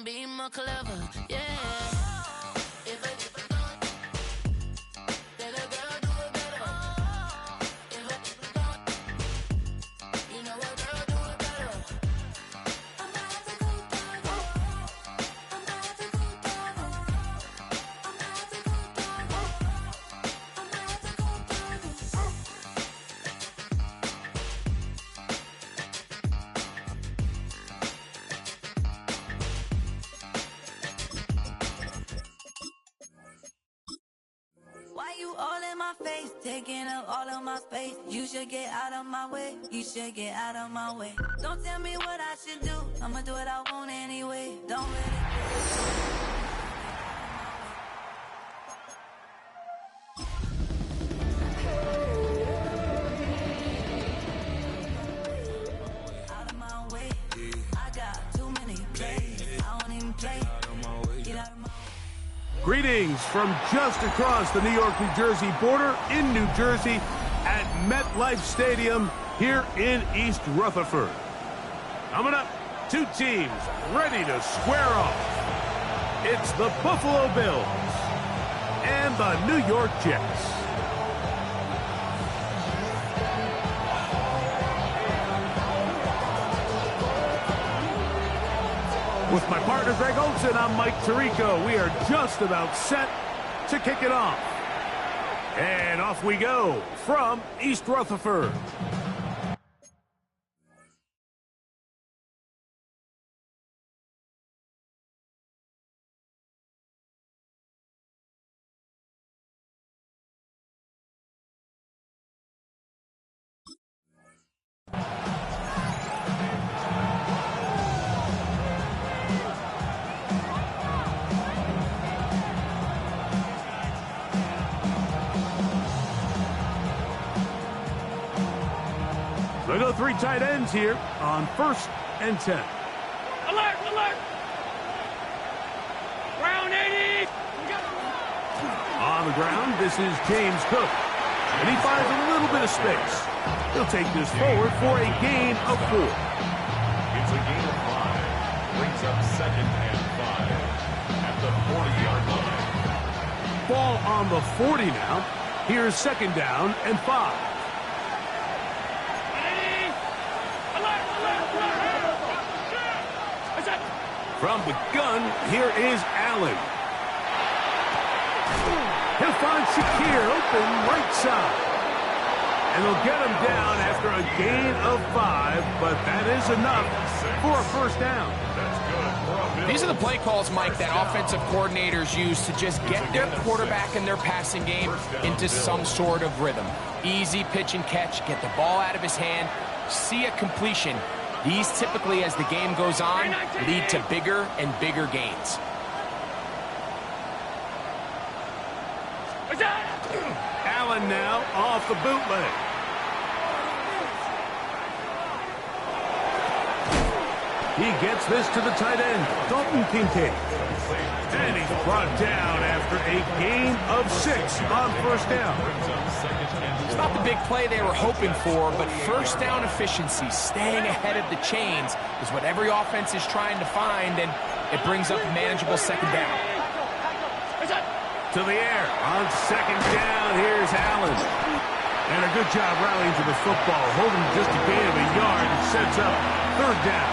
can be more clever, yeah. If a then a girl do it better. If a you know a girl do it better. I'm about to go down. I'm about to go down. I'm about to go down. I'm about to go down. Why you all in my face, taking up all of my space? You should get out of my way, you should get out of my way. Don't tell me what I should do, I'ma do what I want anyway. Don't really out of my way. I got too many plays, I don't even play. Get out of my way. Greetings from just across the New York-New Jersey border in New Jersey at MetLife Stadium here in East Rutherford. Coming up, two teams ready to square off. It's the Buffalo Bills and the New York Jets. With my partner, Greg Olson, I'm Mike Tirico. We are just about set to kick it off. And off we go from East Rutherford. They go three tight ends here on 1st and 10. Alert, alert! Ground 80! On the ground, this is James Cook. And he finds a little bit of space. He'll take this forward for a gain of 4. It's a gain of 5. Brings up 2nd and 5 at the 40-yard line. Ball on the 40 now. Here's 2nd down and 5. From the gun, here is Allen. He'll find Shakir open right side. And they'll get him down after a gain of 5, but that is enough for a 1st down. These are the play calls, Mike, that offensive coordinators use to just get their quarterback and their passing game into some sort of rhythm. Easy pitch and catch, get the ball out of his hand, see a completion. These typically, as the game goes on, lead to bigger and bigger gains. Allen now off the bootleg. He gets this to the tight end, Dalton Kincaid. And he's brought down after a gain of 6 on 1st down. It's not the big play they were hoping for, but 1st down efficiency, staying ahead of the chains, is what every offense is trying to find, and it brings up a manageable 2nd down. To the air on 2nd down, here's Allen. And a good job rallying to the football, holding just a gain of a yard and sets up 3rd down.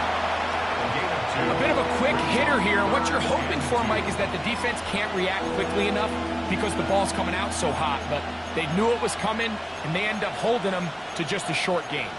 A bit of a quick hitter here, and what you're hoping for, Mike, is that the defense can't react quickly enough because the ball's coming out so hot, but they knew it was coming, and they end up holding them to just a short gain.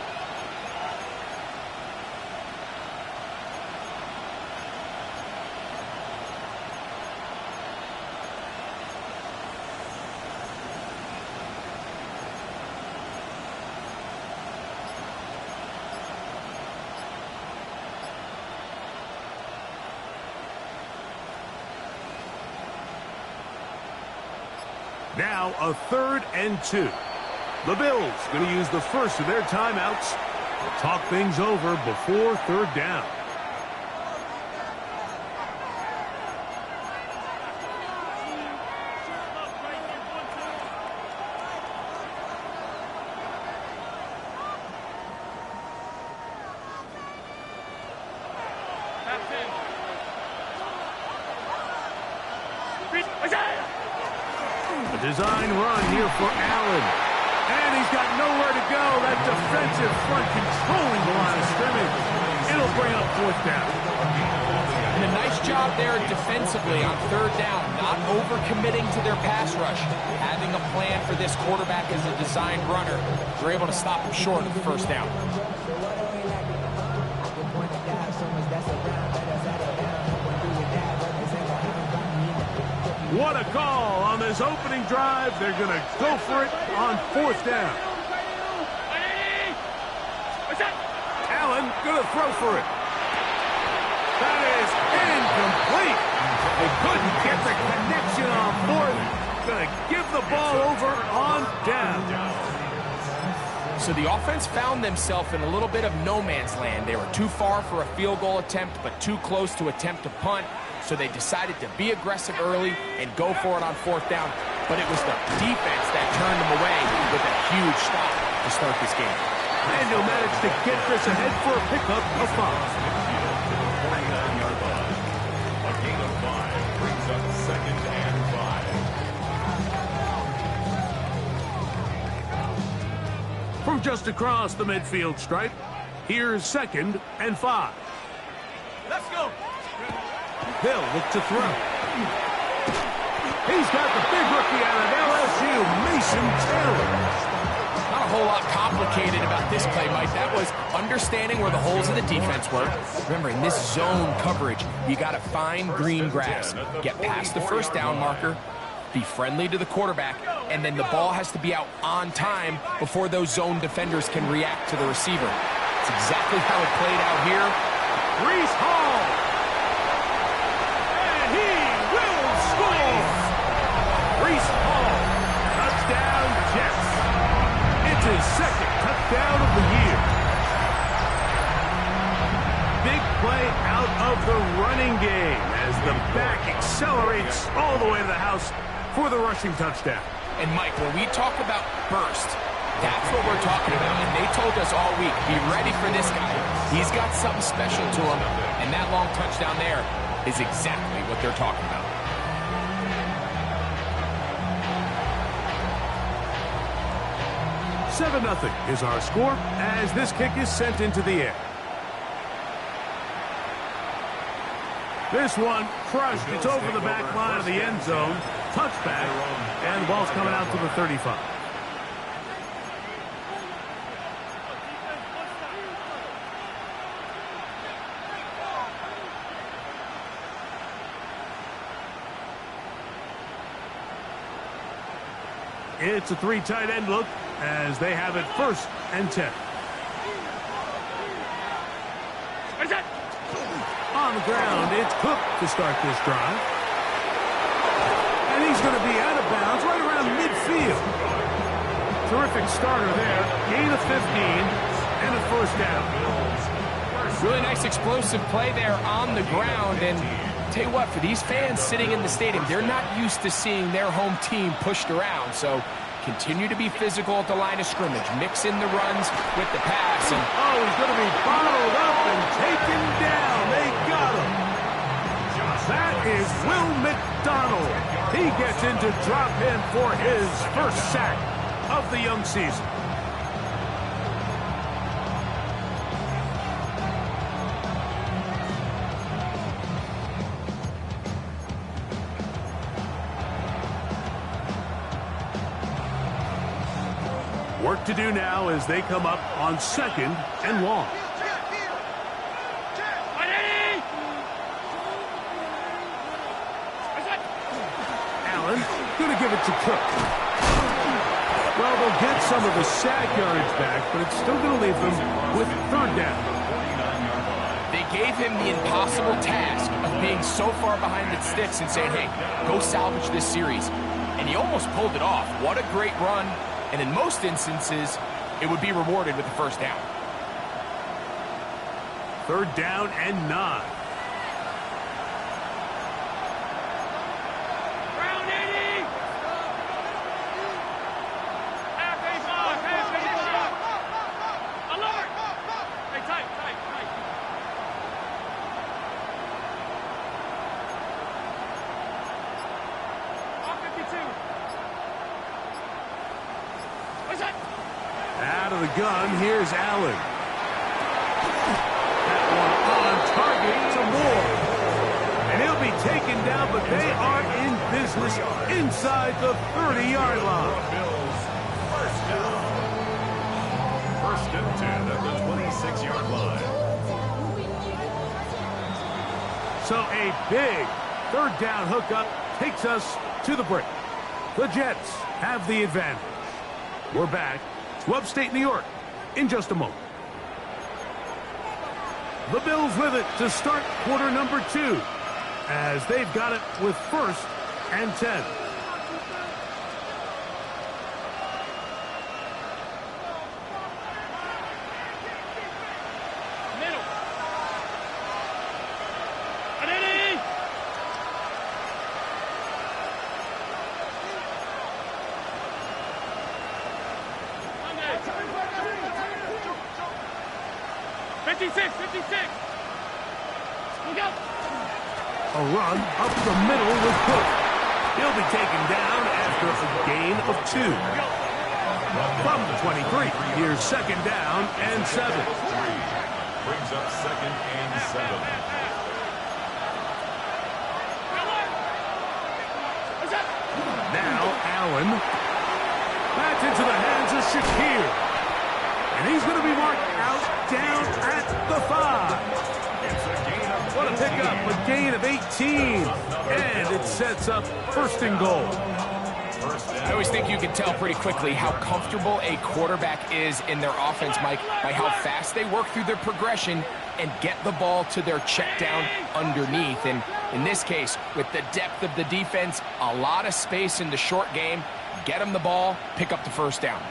Now a 3rd and 2. The Bills going to use the first of their timeouts to talk things over before 3rd down. design run here for Allen. And he's got nowhere to go. That defensive front controlling the line of scrimmage. It'll bring up fourth down. And a nice job there defensively on third down, not overcommitting to their pass rush. Having a plan for this quarterback as a designed runner. They're able to stop him short of the first down. What a call on this opening drive. They're going to go for it on fourth down. Allen going to throw for it. That is incomplete. They couldn't get the connection on fourth. Going to give the ball over on down. So the offense found themselves in a little bit of no man's land. They were too far for a field goal attempt, but too close to attempt a punt. So they decided to be aggressive early and go for it on fourth down. But it was the defense that turned them away with a huge stop to start this game. And he'll manage to get this ahead for a pickup of 5. 49-yard line. A gain of 5 brings up second and 5. From just across the midfield stripe, here's second and 5. Let's go. Hill look to throw. He's got the big rookie out of LSU, Mason Taylor. Not a whole lot complicated about this play, Mike. That was understanding where the holes of the defense were. Remember, in this zone coverage, you got to find green grass. Get past the first down marker, be friendly to the quarterback, and then the ball has to be out on time before those zone defenders can react to the receiver. It's exactly how it played out here. Reese Hall. And he will score. Reese Hall. Touchdown, Jets. It's his second touchdown of the year. Big play out of the running game as the back accelerates all the way to the house for the rushing touchdown. And Mike, when we talk about burst, that's what we're talking about. And they told us all week, be ready for this guy. He's got something special to him. And that long touchdown there is exactly what they're talking about. Seven 0 is our score as this kick is sent into the air. This one crushed. It's over the back line of the end zone. Touchback. And the ball's coming out to the 35. It's a 3 tight end look as they have it first and 10. On the ground, it's Cook to start this drive. And he's going to be out of bounds right around midfield. Terrific starter there. Gain of 15 and a first down. Really nice explosive play there on the ground. And tell you what, for these fans sitting in the stadium, they're not used to seeing their home team pushed around. So continue to be physical at the line of scrimmage. Mix in the runs with the pass. And oh, he's going to be bottled up and taken down. They got him. That is Will McDonald. He gets into drop in for his first sack of the young season. Work to do now as they come up on second and long. Allen going to give it to Cook. Well, they'll get some of the sack yardage back, but it's still going to leave them with third down. they gave him the impossible task of being so far behind the sticks and saying, hey, go salvage this series. And he almost pulled it off. What a great run. And in most instances, it would be rewarded with the first down. Third down and 9. Out of the gun, here's Allen. That one on target to Moore. And he'll be taken down, but they are in business inside the 30-yard line. Bills, first down. First and 10 at the 26-yard line. So a big third down hookup takes us to the break. The Jets have the advantage. We're back to upstate New York in just a moment. The Bills with it to start quarter number 2 as they've got it with first and 10. A run up the middle with Cook. He'll be taken down after a gain of 2. From the 23, here's second down and 7. Brings up second and 7. Now Allen. That's into the hands of Shakir. And he's going to be marked out down at the 5. What a pickup, a gain of 18. And it sets up first and goal. I always think you can tell pretty quickly how comfortable a quarterback is in their offense, Mike, by how fast they work through their progression and get the ball to their check down underneath. And in this case, with the depth of the defense, a lot of space in the short game, get them the ball, pick up the first down.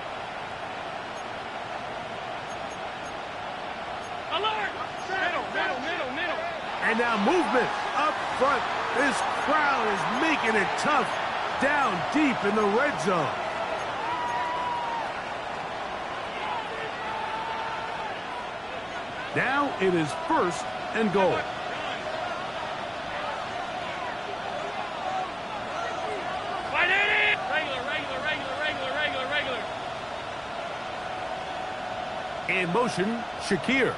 And now movement up front. This crowd is making it tough down deep in the red zone. Now it is first and goal. In motion, Shakir.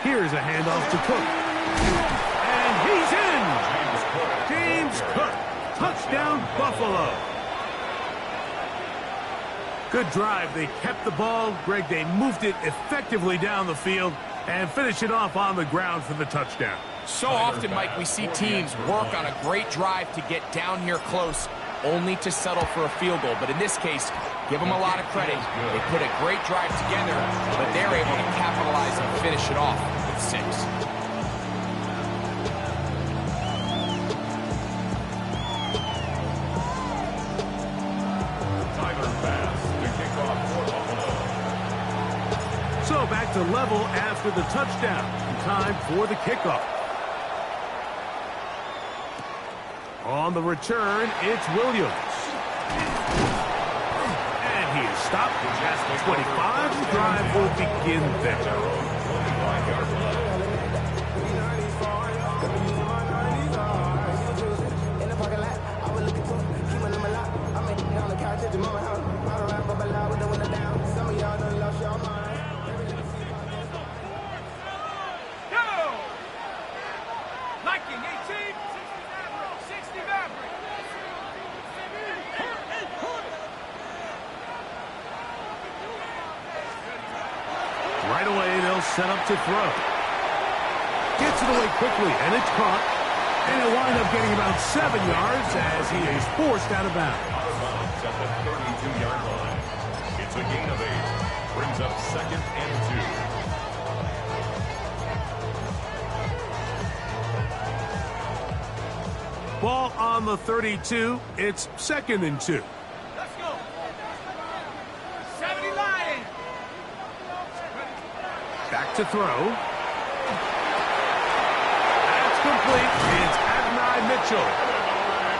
Here's a handoff to Cook. And he's in! James Cook. Touchdown, Buffalo. Good drive. They kept the ball. Greg, they moved it effectively down the field and finished it off on the ground for the touchdown. So often, Mike, we see teams work on a great drive to get down here close, only to settle for a field goal. But in this case, give them a lot of credit. They put a great drive together, but they're able to capitalize and finish it off with 6. So back to level after the touchdown. Time for the kickoff. On the return, it's Williams. And he is stopped at the 25. The drive will begin there. Right away, they'll set up to throw. Gets it away quickly, and it's caught. And it'll wind up getting about 7 yards as he is forced out of bounds. At the 32-yard line. It's a gain of 8. Brings up second and 2. Ball on the 32. It's second and 2. Let's go. 70 Lions. Back to throw. That's complete. It's Adonai Mitchell.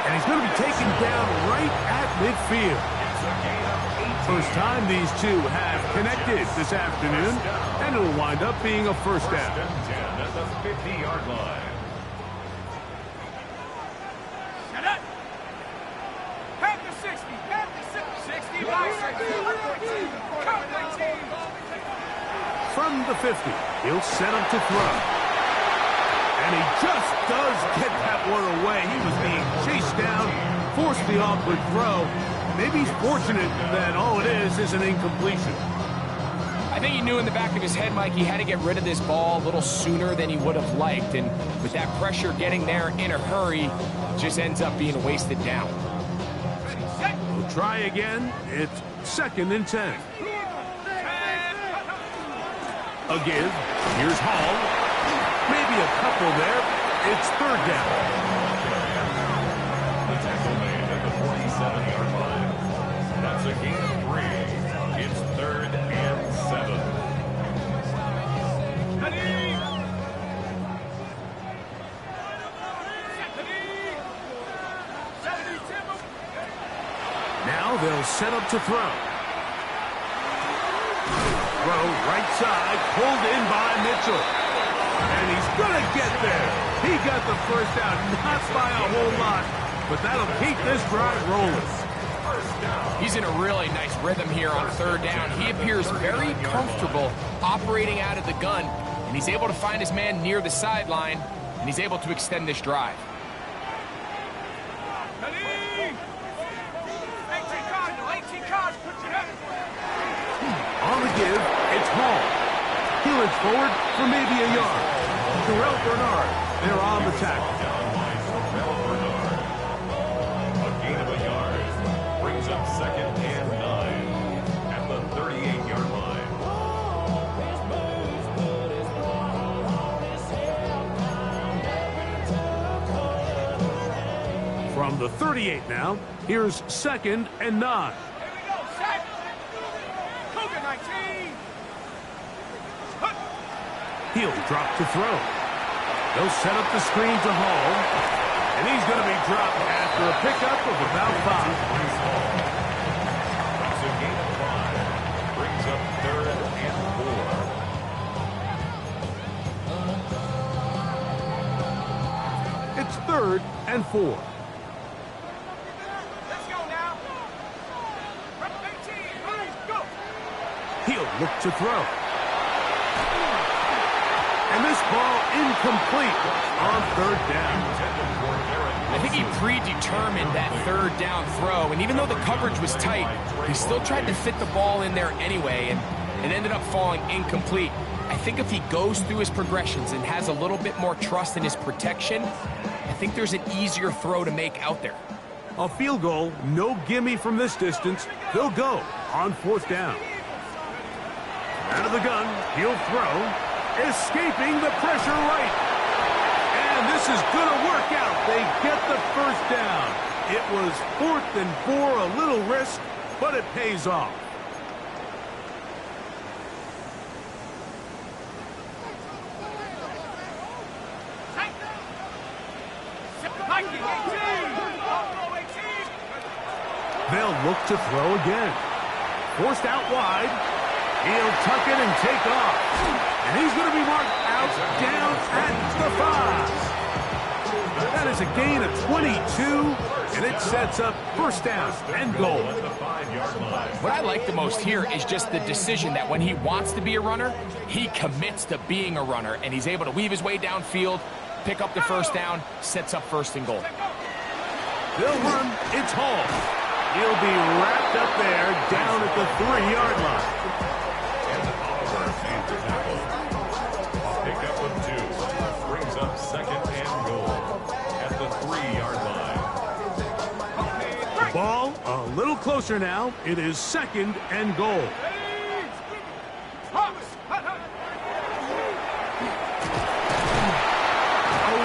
And he's going to be taken down right at midfield. First time these two have connected this afternoon, and it'll wind up being a first down. First and 10 at the 50-yard line. Shut up. Pack the 60. Pack the 60. From the 50, he'll set up to throw. And he just does get that one away. He was being chased down, forced the awkward throw. Maybe he's fortunate that all it is an incompletion. I think he knew in the back of his head, Mike, he had to get rid of this ball a little sooner than he would have liked. And with that pressure getting there in a hurry, it just ends up being a wasted down. We'll try again. It's 2nd and 10. A give. Here's Hall. Maybe a couple there. It's 3rd down. The tackle made at the 47-yard line. That's a gain of 3. It's 3rd and 7. Now they'll set up to throw. Throw right side, pulled in by Mitchell. And he's going to get there. He got the 1st down, not by a whole lot, but that'll keep this drive rolling. He's in a really nice rhythm here on 3rd down. He appears very comfortable operating out of the gun, and he's able to find his man near the sideline, and he's able to extend this drive. On the give, it's Hall. Heelan's forward for maybe a yard. Terrell Bernard, they're on the tackle. A gain of a yard brings up 2nd and 9 at the 38-yard line. From the 38 now, here's 2nd and 9. He'll drop to throw. They'll set up the screen to Hall. And he's going to be dropped after a pickup of about 5. That's a gain of 5. Brings up 3rd and 4. It's 3rd and 4. Let's go now. 18, go. He'll look to throw. And this ball incomplete on 3rd down. I think he predetermined that 3rd down throw, and even though the coverage was tight, he still tried to fit the ball in there anyway, and it ended up falling incomplete. I think if he goes through his progressions and has a little bit more trust in his protection, I think there's an easier throw to make out there. A field goal, no gimme from this distance. They'll go on 4th down. Out of the gun, he'll throw. Escaping the pressure right. And this is going to work out. They get the 1st down. It was 4th and 4, a little risk, but it pays off. They'll look to throw again. Forced out wide. He'll tuck it and take off. And he's going to be marked out down at the 5. That is a gain of 22, and it sets up 1st down and goal. What I like the most here is just the decision that when he wants to be a runner, he commits to being a runner, and he's able to weave his way downfield, pick up the 1st down, sets up 1st and goal. They'll run. It's Hall. He'll be wrapped up there down at the 3-yard line. Pickup of 2 brings up 2nd and goal at the 3-yard line. The ball a little closer now. It is 2nd and goal. Oh,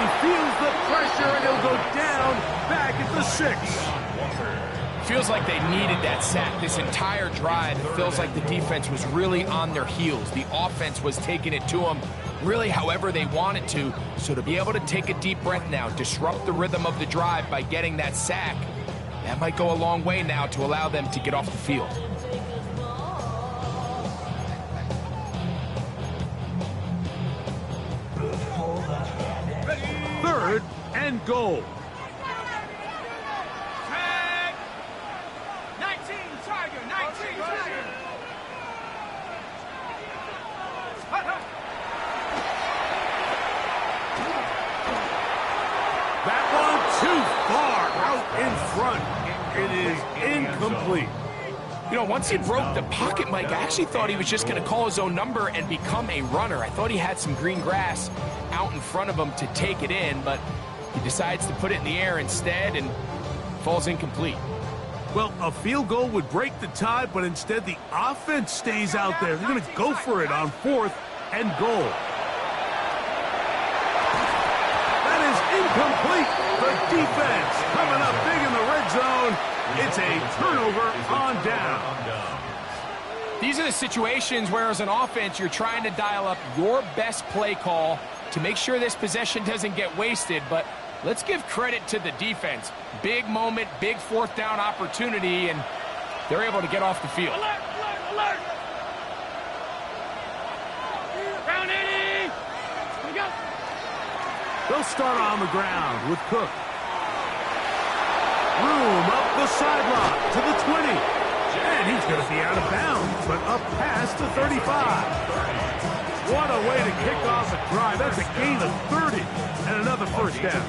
he feels the pressure, and he'll go down back at the 6. Feels like they needed that sack this entire drive. It feels like the defense was really on their heels. The offense was taking it to them really however they wanted to. So to be able to take a deep breath now, disrupt the rhythm of the drive by getting that sack, that might go a long way now to allow them to get off the field. 3rd and goal. Tag. 19, Tiger, 19, Tiger. too far out in front. It is incomplete. You know, once he broke the pocket, Mike, I actually thought he was just going to call his own number and become a runner. I thought he had some green grass out in front of him to take it in, but he decides to put it in the air instead and falls incomplete. Well, a field goal would break the tie, but instead the offense stays out there. They're going to go for it on 4th and goal. That is incomplete. The defense coming up big in the red zone. It's a turnover on down. These are the situations where, as an offense, you're trying to dial up your best play call to make sure this possession doesn't get wasted, but let's give credit to the defense. Big moment, big 4th down opportunity, and they're able to get off the field. Alert, alert, alert! Round 80! Here we go! They'll start on the ground with Cook. Room up the sideline to the 20. And he's going to be out of bounds, but up past the 35. What a way to kick off a drive. That's a gain of 30 and another first down.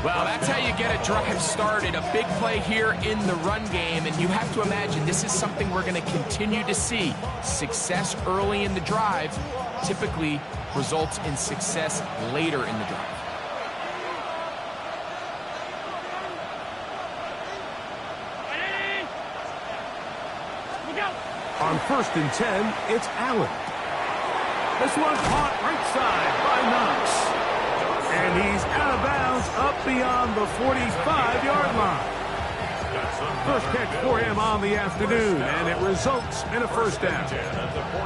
Well, that's how you get a drive started. A big play here in the run game, and you have to imagine this is something we're going to continue to see. Success early in the drive typically results in success later in the drive. On 1st and 10, it's Allen. This one caught right side by Knox. And he's out of bounds up beyond the 45-yard line. First catch for him on the afternoon, and it results in a first down.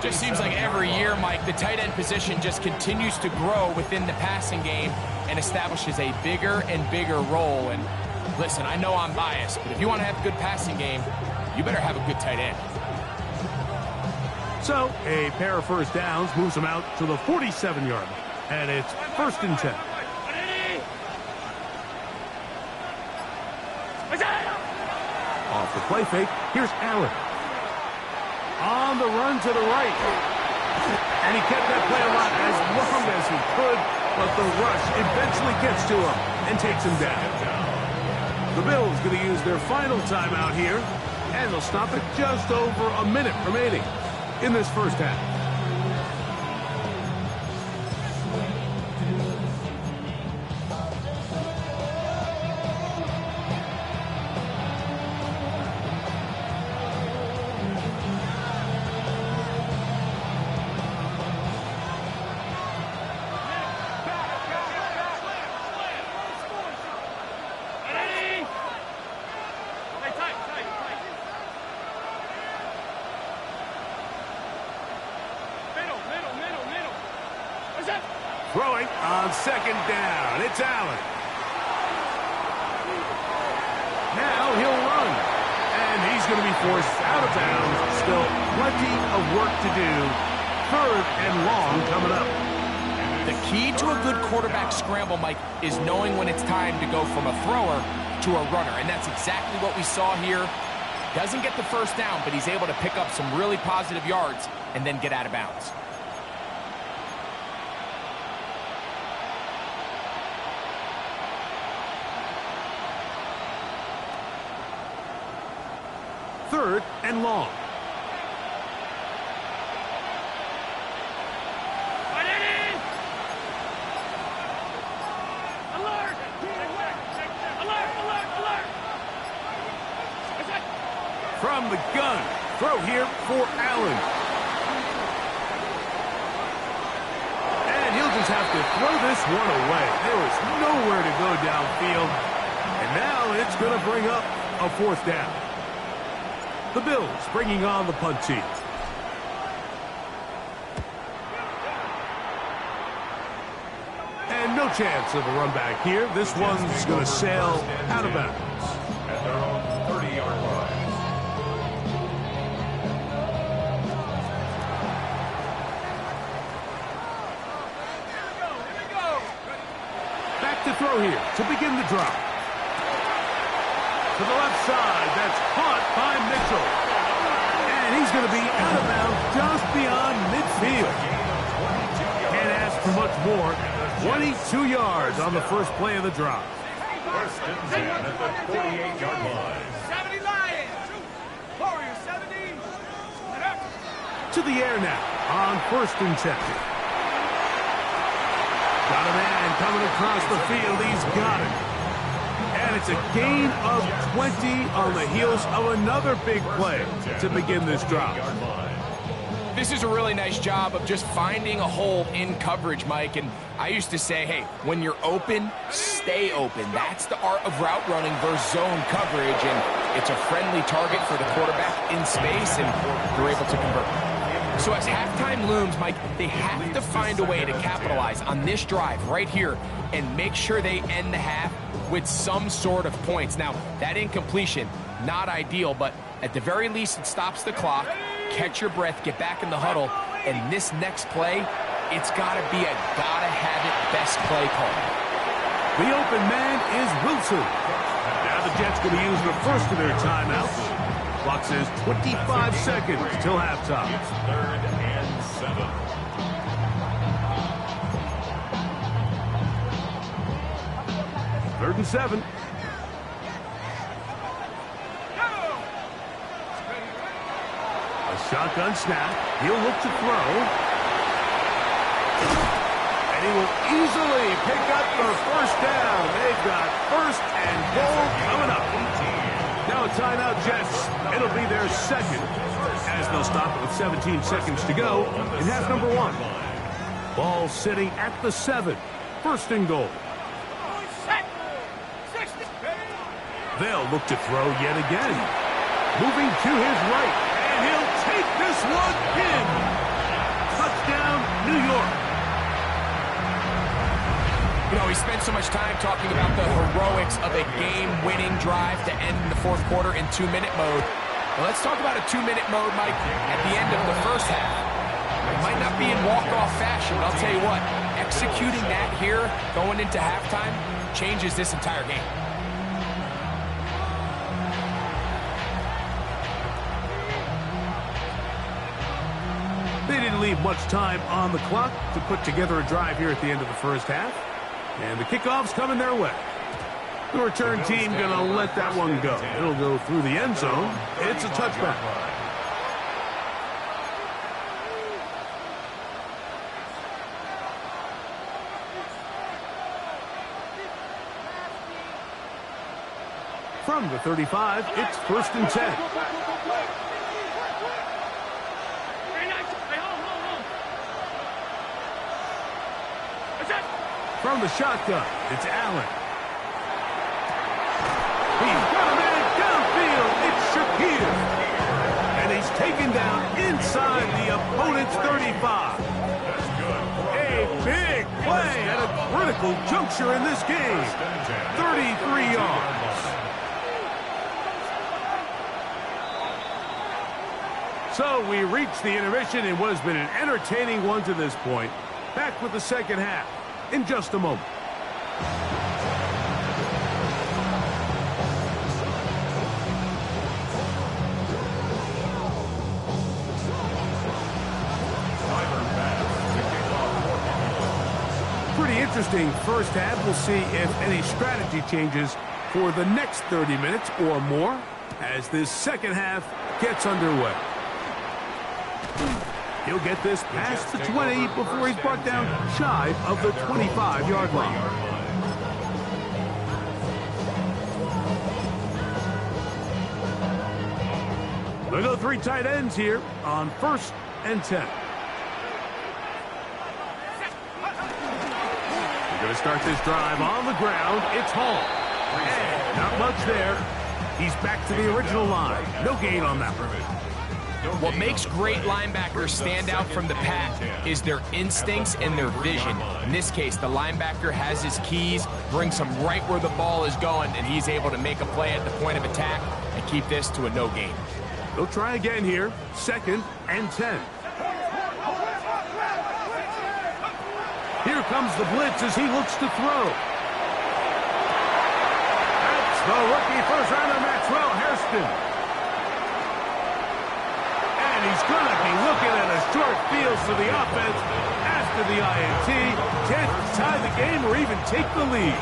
Just seems like every year, Mike, the tight end position just continues to grow within the passing game and establishes a bigger and bigger role. And listen, I know I'm biased, but if you want to have a good passing game, you better have a good tight end. So, a pair of first downs moves him out to the 47-yard line, and it's 1st and 10. Off the play fake, here's Allen. On the run to the right. And he kept that play alive as long as he could, but the rush eventually gets to him and takes him down. The Bills going to use their final timeout here, and they'll stop it just over a minute remaining in this first half. Throwing on 2nd down. It's Allen. Now he'll run. And he's going to be forced out of bounds. Still plenty of work to do. 3rd and long coming up. The key to a good quarterback scramble, Mike, is knowing when it's time to go from a thrower to a runner. And that's exactly what we saw here. Doesn't get the first down, but he's able to pick up some really positive yards and then get out of bounds. Third and long. Alert! Alert, alert, alert! From the gun. Throw here for Allen. And he'll just have to throw this one away. There was nowhere to go downfield. And now it's going to bring up a 4th down. The Bills bringing on the punt team. And no chance of a run back here. This one's going to sail out of bounds. At their own 30-yard line. Back to throw here to begin the drive. To the left side, that's caught by Mitchell. And he's going to be out of bounds just beyond midfield. Can't ask for much more. 22 yards on the first play of the drive. First and 10 at the 48-yard line. 70 Lions. Warriors 70. To the air now on first and 10. Got a man coming across the field. He's got it. And it's a gain of 20 on the heels of another big play to begin this drive. This is a really nice job of just finding a hole in coverage, Mike. And I used to say, hey, when you're open, stay open. That's the art of route running versus zone coverage. And it's a friendly target for the quarterback in space, and they're able to convert. So as halftime looms, Mike, they have to find a way to capitalize on this drive right here and make sure they end the half with some sort of points. Now, that incompletion, not ideal, but at the very least, it stops the clock. Catch your breath, get back in the huddle, and this next play, it's got to be a gotta-have-it best play call. The open man is Wilson. Now the Jets going to use the first of their timeouts. Clock says 25 seconds till halftime. It's 3rd and 7. Third and 7. A shotgun snap. He'll look to throw. And he will easily pick up the first down. They've got first and goal coming up. Now a timeout, Jets. It'll be their second, as they'll stop it with 17 seconds to go in half number 1. Ball sitting at the 7. First and goal. They'll look to throw yet again. Moving to his right, and he'll take this one in. Touchdown, New York. You know, he spent so much time talking about the heroics of a game-winning drive to end in the fourth quarter in 2-minute mode. Well, let's talk about a 2-minute mode, Mike, at the end of the first half. It might not be in walk-off fashion, but I'll tell you what, executing that here, going into halftime, changes this entire game. They didn't leave much time on the clock to put together a drive here at the end of the first half. And the kickoff's coming their way. The return team going to let that one go. It'll go through the end zone. It's a touchback. From the 35, it's first and 10. From the shotgun, it's Allen. He's got a man downfield. It's Shakir. And he's taken down inside the opponent's 35. A big play at a critical juncture in this game. 33 yards. So we reach the intermission in what has been an entertaining one to this point. Back with the second half in just a moment. Pretty interesting first half. We'll see if any strategy changes for the next 30 minutes or more as this second half gets underway. He'll get this past the 20 before he's brought down shy of the 25-yard line. They'll go 3 tight ends here on first and 10. We're going to start this drive on the ground. It's Hall. And not much there. He's back to the original line. No gain on that one. What makes great linebackers stand out from the pack is their instincts and their vision. In this case, the linebacker has his keys, brings him right where the ball is going, and he's able to make a play at the point of attack and keep this to a no gain. They'll try again here. Second and 10. Here comes the blitz as he looks to throw. That's the rookie first-rounder Maxwell Hairston. And he's going to be looking at a short field for the offense after the INT. Can't tie the game or even take the lead.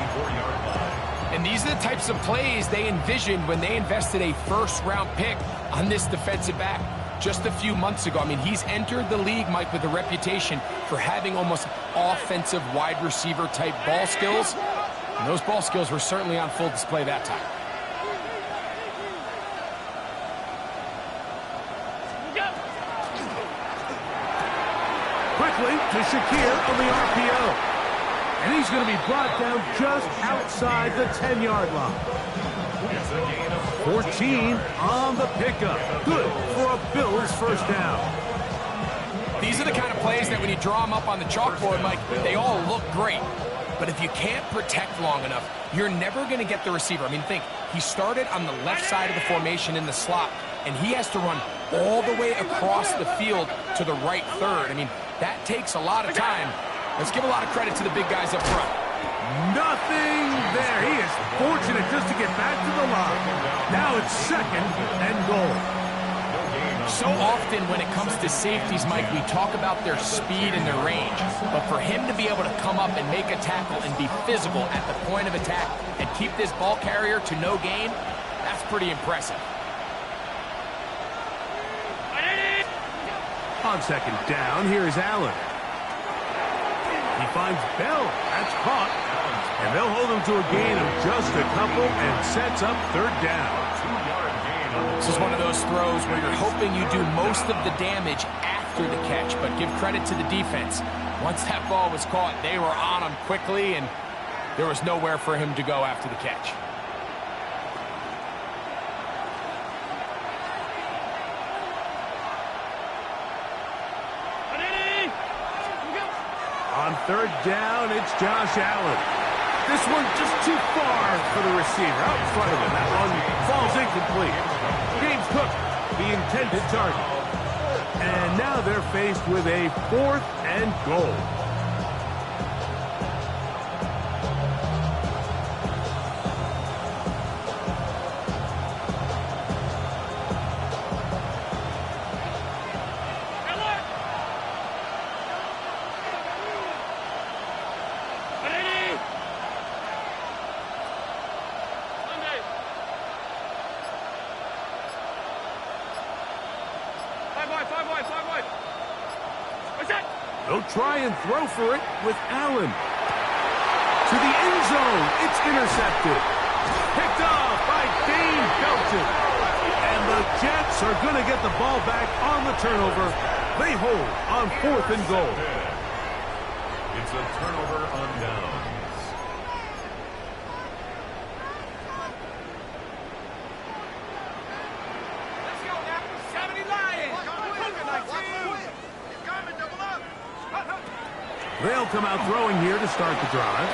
And these are the types of plays they envisioned when they invested a first-round pick on this defensive back just a few months ago. I mean, he's entered the league, Mike, with a reputation for having almost offensive wide receiver type ball skills. And those ball skills were certainly on full display that time. Quickly to Shakir on the RPO. And he's going to be brought down just outside the 10-yard line. 14 on the pickup. Good for a Bills first down. These are the kind of plays that when you draw them up on the chalkboard, Mike, they all look great. But if you can't protect long enough, you're never going to get the receiver. I mean, think, he started on the left side of the formation in the slot, and he has to run all the way across the field to the right third. I mean, that takes a lot of time. Let's give a lot of credit to the big guys up front. Nothing there. He is fortunate just to get back to the line. Now it's 2nd and goal. So often when it comes to safeties, Mike, we talk about their speed and their range. But for him to be able to come up and make a tackle and be physical at the point of attack and keep this ball carrier to no gain, that's pretty impressive. On 2nd down, here's Allen. He finds Bell. That's caught. And they'll hold him to a gain of just a couple and sets up 3rd down. This is one of those throws where you're hoping you do most of the damage after the catch, but give credit to the defense. Once that ball was caught, they were on him quickly, and there was nowhere for him to go after the catch. On 3rd down, it's Josh Allen. This one just too far for the receiver out in front of him. That one falls incomplete. James Cook, the intended target. And now they're faced with a 4th and goal. They'll try and throw for it with Allen. To the end zone. It's intercepted. Picked off by Dane Belton. And the Jets are going to get the ball back on the turnover. They hold on 4th and goal. It's a turnover on downs. Let's go now. 70 Lions. They'll come out throwing here to start the drive.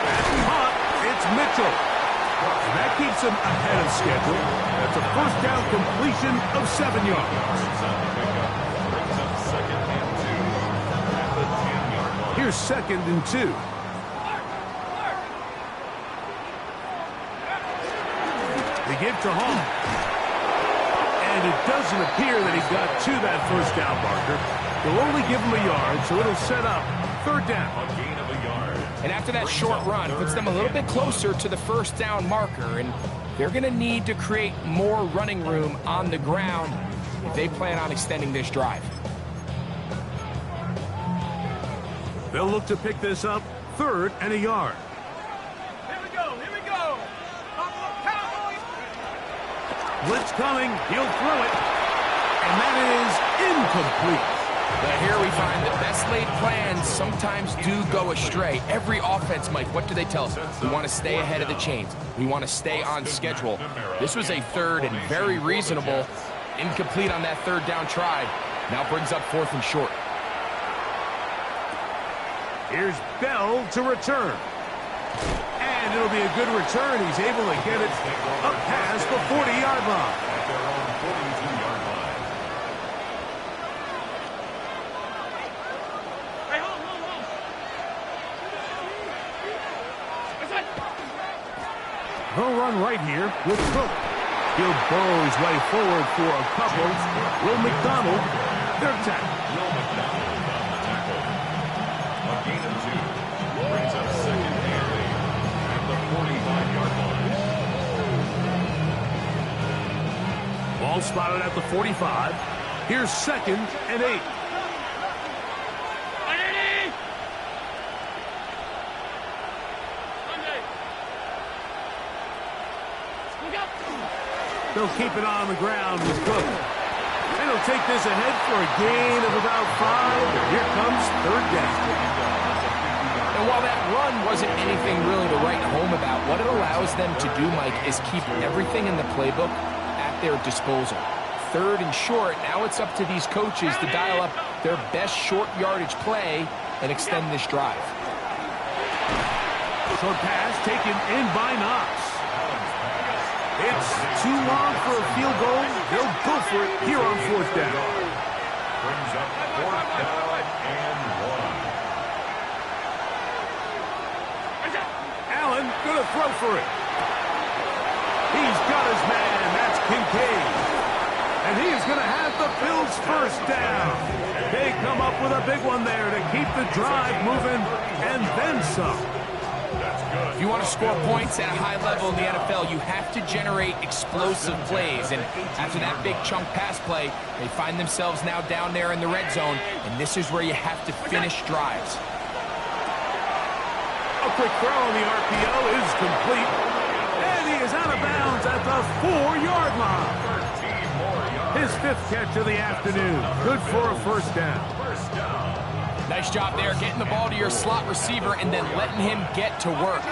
That's caught. It's Mitchell. And that keeps him ahead of schedule. That's a first down completion of 7 yards. Brings up 2nd and 2 at the 10-yard line. Here's 2nd and 2. They give to Hall. And it doesn't appear that he got to that first down marker. They'll only give him a yard, so it'll set up 3rd down. A gain of a yard. And after that short run, puts them a little bit closer to the first down marker, and they're going to need to create more running room on the ground if they plan on extending this drive. They'll look to pick this up 3rd and a yard. Here we go. Here we go. Cowboys. Blitz coming. He'll throw it. And that is incomplete. But here we find that best laid plans sometimes do go astray. Every offense, Mike, what do they tell us? We want to stay ahead of the chains. We want to stay on schedule. This was a 3rd and very reasonable. Incomplete on that 3rd down try. Now brings up 4th and short. Here's Bell to return. And it'll be a good return. He's able to get it up past the 40-yard line. At their own 42-yard line. They'll run right here with Cook. He'll burrow his way forward for a couple. Will McDonald, their tackle. Will McDonald on the tackle. A gain of 2. Brings up 2nd and 8 at the 45. Ball spotted at the 45. Here's 2nd and 8. They'll keep it on the ground with Cook. And he'll take this ahead for a gain of about 5. And here comes 3rd down. And while that run wasn't anything really to write home about, what it allows them to do, Mike, is keep everything in the playbook at their disposal. 3rd and short, now it's up to these coaches to dial up their best short yardage play and extend this drive. Short pass taken in by Knox. It's too long for a field goal. They'll go for it here on 4th down. Brings up 4th down and 1. Allen gonna throw for it. He's got his man. That's Kincaid. And he is gonna have the Bills' 1st down. They come up with a big one there to keep the drive moving and then some. If you want to score points at a high level in the NFL, you have to generate explosive plays. And after that big chunk pass play, they find themselves now down there in the red zone. And this is where you have to finish drives. A quick throw on the RPO is complete. And he is out of bounds at the 4-yard line. His 5th catch of the afternoon. Good for a 1st down. Nice job there, getting the ball to your slot receiver and then letting him get to work.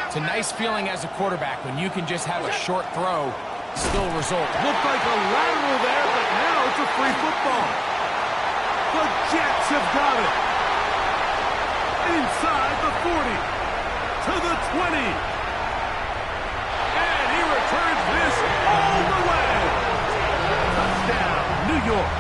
It's a nice feeling as a quarterback when you can just have a short throw, still result. Looked like a lateral there, but now it's a free football. The Jets have got it. Inside the 40, to the 20. And he returns this all the way. Touchdown, New York.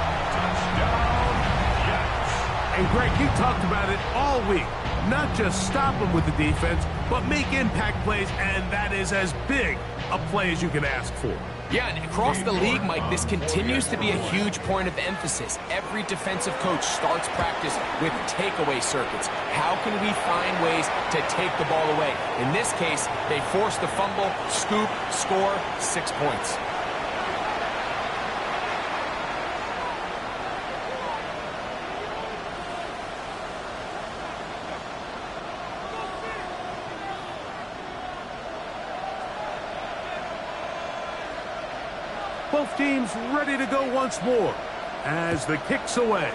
And Greg, you talked about it all week. Not just stop them with the defense, but make impact plays, and that is as big a play as you can ask for. Yeah, and across the league, Mike, this continues to be a huge point of emphasis. Every defensive coach starts practice with takeaway circuits. How can we find ways to take the ball away? In this case, they force the fumble, scoop, score, 6 points. Both teams ready to go once more as the kick's away.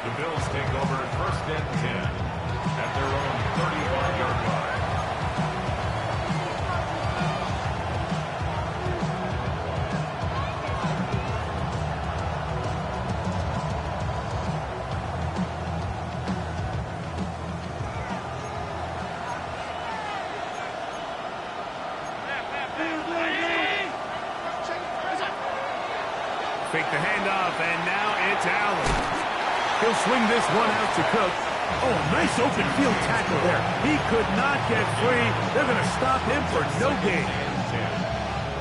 The Bills take over 1st and 10 at their own 35-yard line. Fake the handoff, and now it's Allen. He'll swing this one out to Cook. Oh, nice open field tackle there. He could not get free. They're going to stop him for no gain.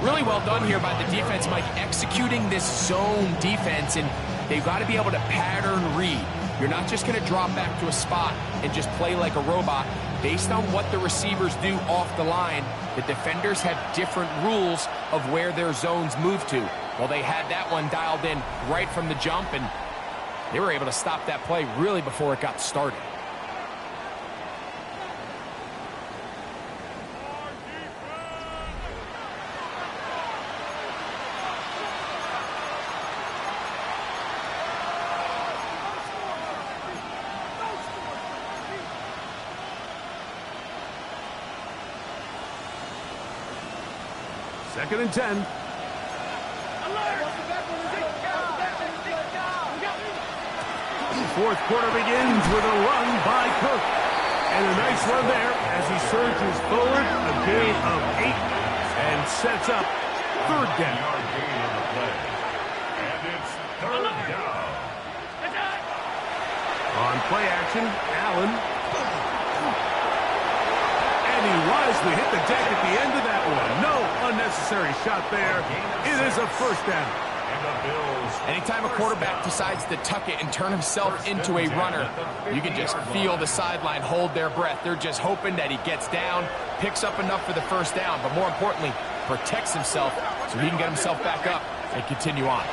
Really well done here by the defense, Mike, executing this zone defense, and they've got to be able to pattern read. You're not just going to drop back to a spot and just play like a robot. Based on what the receivers do off the line, the defenders have different rules of where their zones move to. Well, they had that one dialed in right from the jump, and they were able to stop that play really before it got started. Second and 10. Fourth quarter begins with a run by Cook. And a nice run there as he surges forward, a gain of 8, and sets up 3rd down. And it's 3rd down. On play action, Allen. And he wisely hit the deck at the end of that one. No unnecessary shot there. It is a 1st down. Anytime a quarterback decides to tuck it and turn himself into a runner, you can just feel the sideline hold their breath. They're just hoping that he gets down, picks up enough for the first down, but more importantly, protects himself so he can get himself back up and continue on.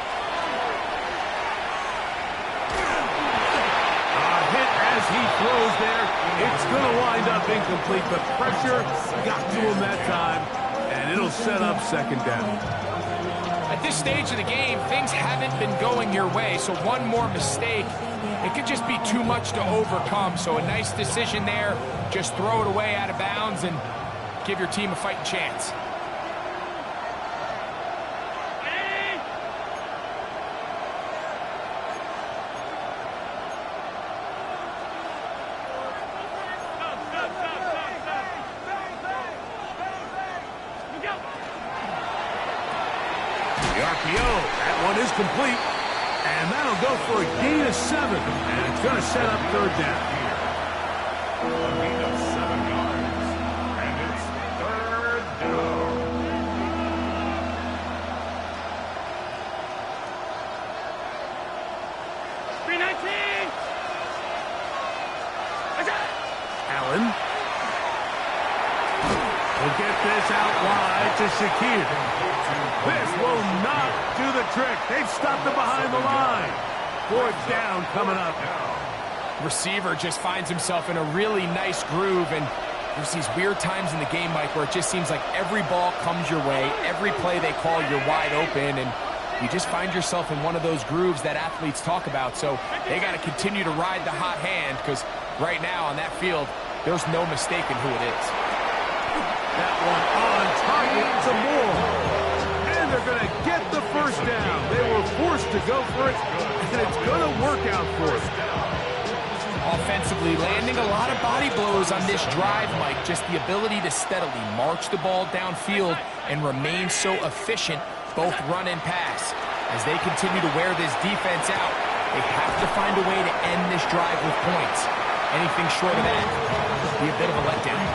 Hit as he throws there. It's going to wind up incomplete, but pressure got to him that time, and it'll set up second down. At this stage of the game, things haven't been going your way, so one more mistake, it could just be too much to overcome. So a nice decision there, just throw it away out of bounds and give your team a fighting chance. That one is complete, and that'll go for a gain of 7, and it's going to set up third down. A gain of 7 yards, and it's third down. Allen will get this out wide to Shakir. This will not do the trick. They've stopped him behind the line. Fourth down coming up. Receiver just finds himself in a really nice groove, and there's these weird times in the game, Mike, where it just seems like every ball comes your way, every play they call, you're wide open, and you just find yourself in one of those grooves that athletes talk about. So they got to continue to ride the hot hand, because right now on that field, there's no mistaking who it is. That one on target to Moore. And they're going to get the first down. They were forced to go for it, and it's going to work out for them. Offensively, landing a lot of body blows on this drive, Mike. Just the ability to steadily march the ball downfield and remain so efficient, both run and pass. As they continue to wear this defense out, they have to find a way to end this drive with points. Anything short of that would be a bit of a letdown.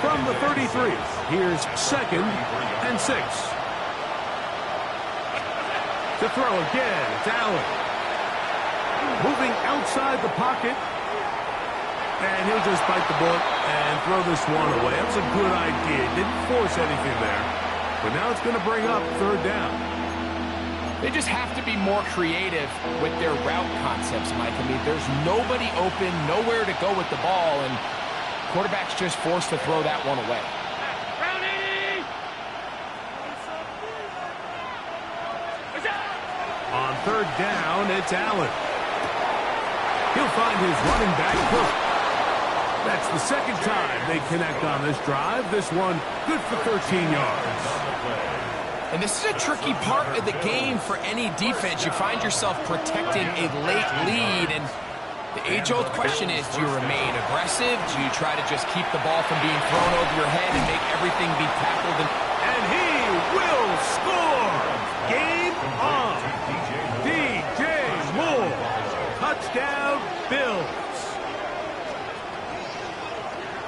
From the 33, here's 2nd and 6. To throw again, it's Allen. Moving outside the pocket. And he'll just bite the bullet and throw this one away. That was a good idea. Didn't force anything there. But now it's going to bring up third down. They just have to be more creative with their route concepts, Mike. I mean, there's nobody open, nowhere to go with the ball, and quarterback's just forced to throw that one away. On third down, it's Allen. He'll find his running back, Cook. That's the second time they connect on this drive. This one good for 13 yards. And this is a tricky part of the game for any defense. You find yourself protecting a late lead, and the age-old question is, do you remain aggressive? Do you try to just keep the ball from being thrown over your head and make everything be tackled? And he will score! Game on! DJ Moore! Touchdown, Bills!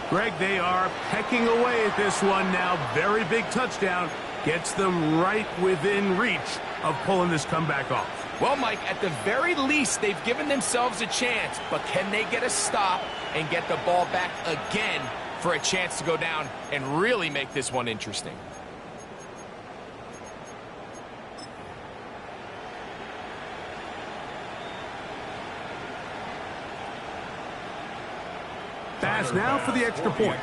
Greg, they are pecking away at this one now. Very big touchdown. Gets them right within reach of pulling this comeback off. Well, Mike, at the very least, they've given themselves a chance, but can they get a stop and get the ball back again for a chance to go down and really make this one interesting? Pass now for the extra point.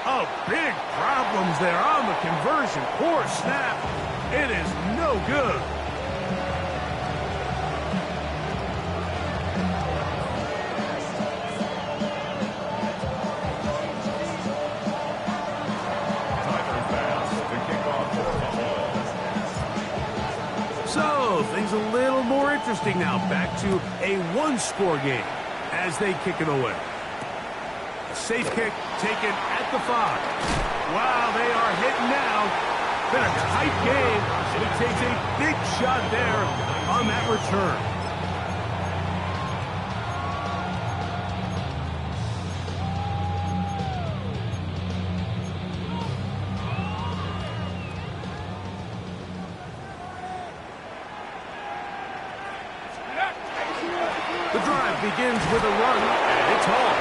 Oh, big problems there on the conversion. Poor snap. It is no good. So, things a little more interesting now. Back to a one-score game as they kick it away. Safe kick taken at the 5. Wow, they are hitting now. Been a tight game, and he takes a big shot there on that return. begins with a run, and it's hauled.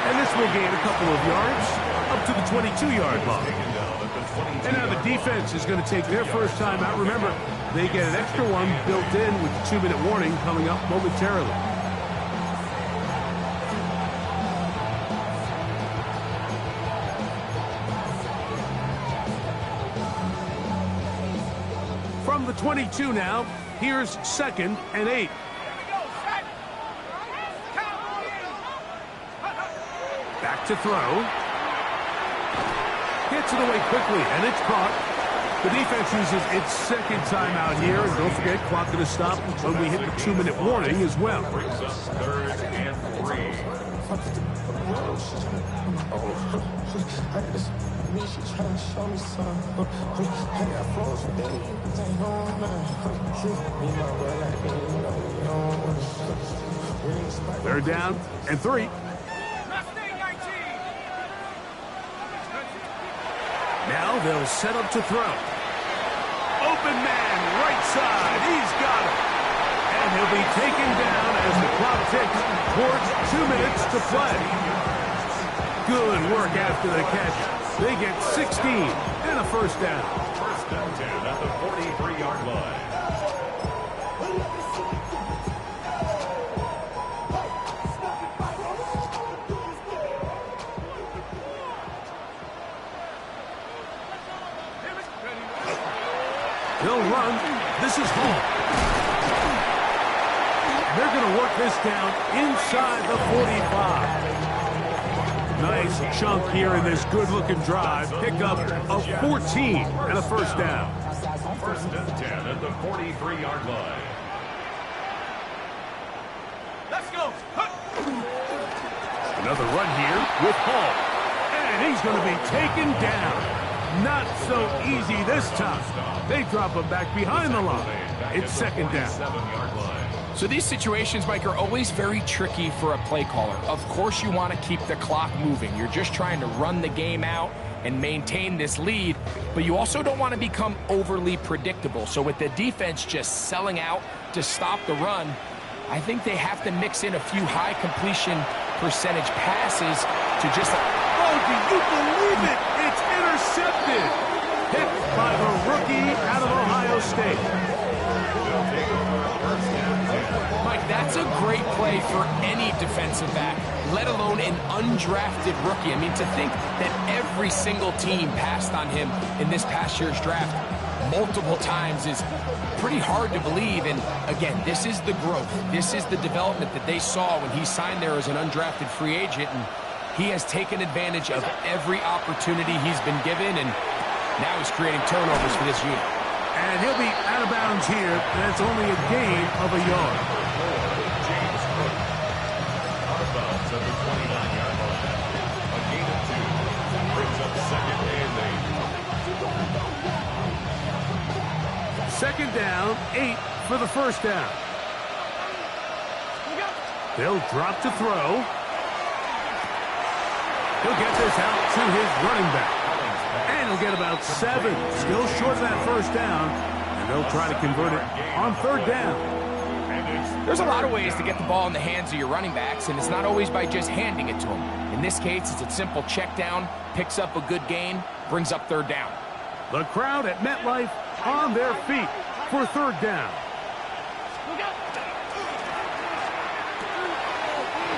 And this will gain a couple of yards up to the 22-yard line. And now the defense is going to take their first time out. Remember, they get an extra one built in with the 2-minute warning coming up momentarily. From the 22 now, here's 2nd and 8. Back to throw. Gets it away quickly, and it's caught. The defense uses its second timeout here. And don't forget, clock going to stop when we hit the 2-minute warning as well. Brings up 3rd and 3. They're down and 3. Now they'll set up to throw. Open man, right side. He's got it. And he'll be taken down as the clock ticks towards 2 minutes to play. Good work after the catch. They get 16 and a first down. 1st and 10 at the 43-yard line. They'll run. This is Hall. They're going to work this down inside the 45. Nice chunk here in this good-looking drive. Pick up a 14 and a first down. 1st and 10 at the 43-yard line. Let's go. Another run here with Hall. And he's going to be taken down. Not so easy this time. They drop him back behind the line. It's 2nd down. 7-yard line. So these situations, Mike, are always very tricky for a play caller. Of course you want to keep the clock moving. You're just trying to run the game out and maintain this lead, but you also don't want to become overly predictable. So with the defense just selling out to stop the run, I think they have to mix in a few high completion percentage passes to just... Oh, do you believe it? It's intercepted. Hit by the rookie out of Ohio State. Mike, that's a great play for any defensive back, let alone an undrafted rookie. I mean, to think that every single team passed on him in this past year's draft multiple times is pretty hard to believe. And again, this is the growth. This is the development that they saw when he signed there as an undrafted free agent. And he has taken advantage of every opportunity he's been given, and now he's creating turnovers for this unit. And he'll be out of bounds here. That's only a gain of a yard. James Cook. Out of bounds at the 29-yard line. A gain of 2. Brings up 2nd and 2nd down, 8 for the first down. They'll drop to throw. He'll get this out to his running back. And he'll get about 7. Still short of that first down. And they'll try to convert it on 3rd down. There's a lot of ways to get the ball in the hands of your running backs, and it's not always by just handing it to them. In this case, it's a simple check down, picks up a good gain, brings up 3rd down. The crowd at MetLife on their feet for 3rd down.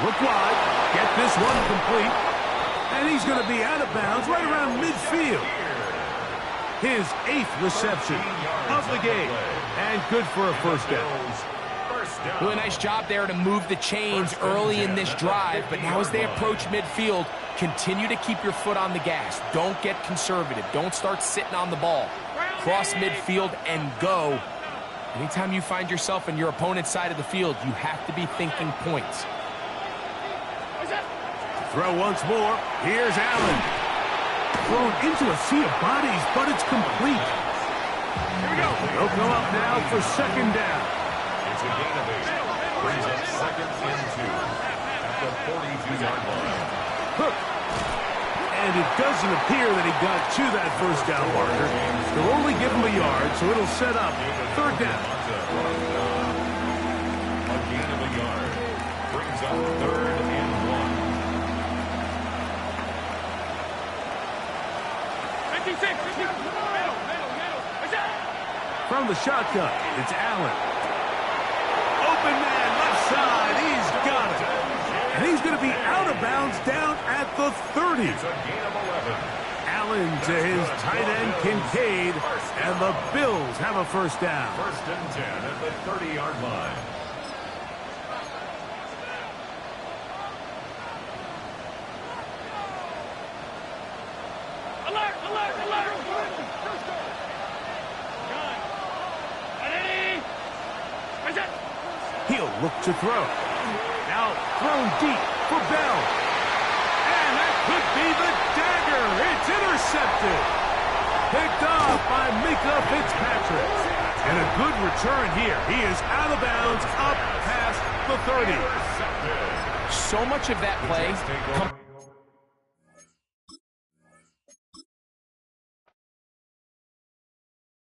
Look wide. Get this one complete. And he's going to be out of bounds right around midfield. His 8th reception of the game. And good for a first down. Really nice job there to move the chains early in this drive, but now as they approach midfield, continue to keep your foot on the gas. Don't get conservative. Don't start sitting on the ball. Cross midfield and go. Anytime you find yourself in your opponent's side of the field, you have to be thinking points. Throw once more. Here's Allen. Thrown into a sea of bodies, but it's complete. Here we go. They'll come up now for 2nd down. It's a gain of 8. Brings up 2nd and 2 at the 42-yard line. Hook. And it doesn't appear that he got to that first down marker. They'll only give him a yard, so it'll set up 3rd down. A gain of a yard. Brings up 3rd and 1. 56, 56, middle. What's that? From the shotgun, it's Allen. Open man, left side. He's got it. And he's going to be out of bounds down at the 30. It's a gain of 11. Allen to his tight end, Kincaid. And the Bills have a first down. 1st and 10 at the 30-yard line. Alert! Gun. Ready? What's that? He'll look to throw. Now thrown deep for Bell. And that could be the dagger. It's intercepted. Picked off by Mika Fitzpatrick. And a good return here. He is out of bounds up past the 30. So much of that play